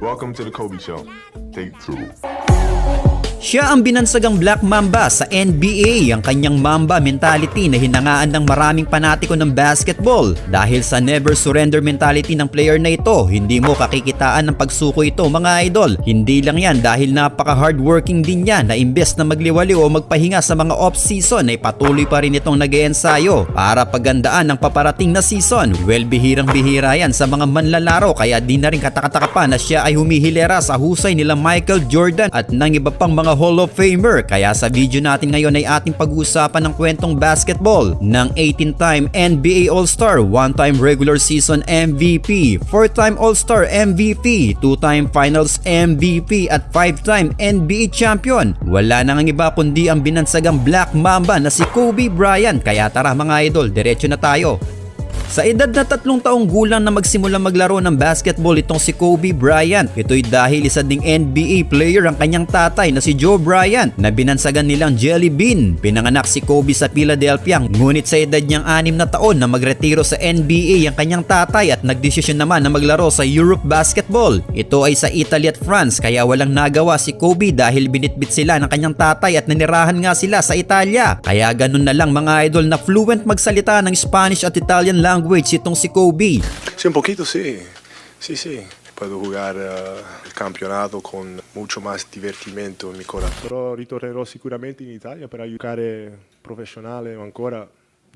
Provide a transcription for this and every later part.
Welcome to the Kobe Show. Take 2. Siya ang binansagang Black Mamba sa NBA, ang kanyang Mamba mentality na hinangaan ng maraming panatiko ng basketball. Dahil sa never surrender mentality ng player na ito, hindi mo kakikitaan ng pagsuko ito mga idol. Hindi lang yan dahil napaka-hardworking din niya na imbes na magliwaliw o magpahinga sa mga off-season ay patuloy pa rin itong nag-eensayo para pagandaan ng paparating na season. Well, bihirang-bihira yan sa mga manlalaro kaya di na rin katakataka pa na siya ay humihilera sa husay nila Michael Jordan at ng iba pang mga Hall of Famer. Kaya sa video natin ngayon ay ating pag-uusapan ng kwentong basketball ng 18-time NBA All-Star, 1-time regular season MVP, 4-time All-Star MVP, 2-time Finals MVP at 5-time NBA Champion. Wala nang ang iba kundi ang binansagang Black Mamba na si Kobe Bryant. Kaya tara mga idol, diretso na tayo. Sa edad na 3 taong gulang na magsimula maglaro ng basketball itong si Kobe Bryant. Ito'y dahil isa ding NBA player ang kanyang tatay na si Joe Bryant na binansagan nilang Jelly Bean. Pinanganak si Kobe sa Philadelphia, ngunit sa edad niyang 6 na taon na magretiro sa NBA ang kanyang tatay at nagdesisyon naman na maglaro sa Europe basketball. Ito ay sa Italy at France kaya walang nagawa si Kobe dahil binitbit sila ng kanyang tatay at nanirahan nga sila sa Italia. Kaya ganun na lang mga idol na fluent magsalita ng Spanish at Italian language itong si Kobe. Sí, un poquito, sí. Sí, sí. Puedo jugar el campeonato con mucho más divertimento en mi corazón. Pero ritornerò sicuramente in Italia per aiutare professionale ancora.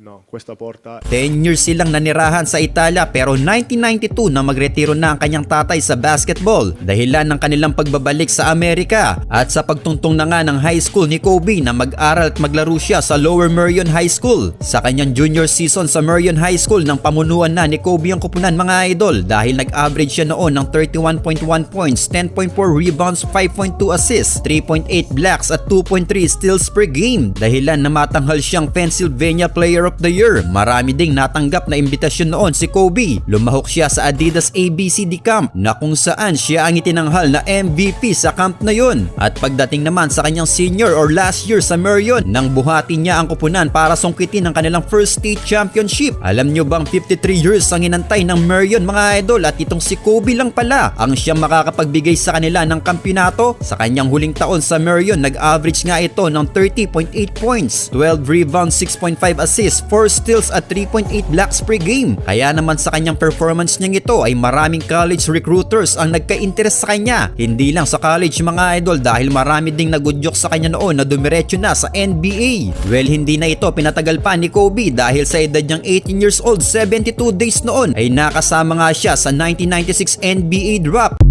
No, questa porta. 10 years silang nanirahan sa Italia pero 1992 na magretiro na ang kanyang tatay sa basketball dahilan ng kanilang pagbabalik sa Amerika at sa pagtungtong na nga ng high school ni Kobe na mag-aral at maglaro siya sa Lower Merion High School. Sa kanyang junior season sa Merion High School nang pamunuan na ni Kobe ang kupunan mga idol dahil nag-average siya noon ng 31.1 points, 10.4 rebounds, 5.2 assists, 3.8 blocks at 2.3 steals per game dahilan na matanghal siyang Pennsylvania Player of the Year. Marami ding natanggap na imbitasyon noon si Kobe. Lumahok siya sa Adidas ABCD Camp na kung saan siya ang itinanghal na MVP sa camp na yun. At pagdating naman sa kanyang senior or last year sa Merion, nang buhati niya ang kupunan para sungkitin ang kanilang first state championship. Alam nyo bang 53 years ang inantay ng Merion mga idol at itong si Kobe lang pala ang siyang makakapagbigay sa kanila ng kampyonato. Sa kanyang huling taon sa Merion, nag-average nga ito ng 30.8 points, 12 rebounds, 6.5 assists, 4 steals at 3.8 blocks per game. Kaya naman sa kanyang performance niyang ito ay maraming college recruiters ang nagka-interest sa kanya. Hindi lang sa college mga idol dahil marami ding nagudyok sa kanya noon na dumiretso na sa NBA. Well, hindi na ito pinatagal pa ni Kobe dahil sa edad niyang 18 years old, 72 days noon ay nakasama nga siya sa 1996 NBA draft.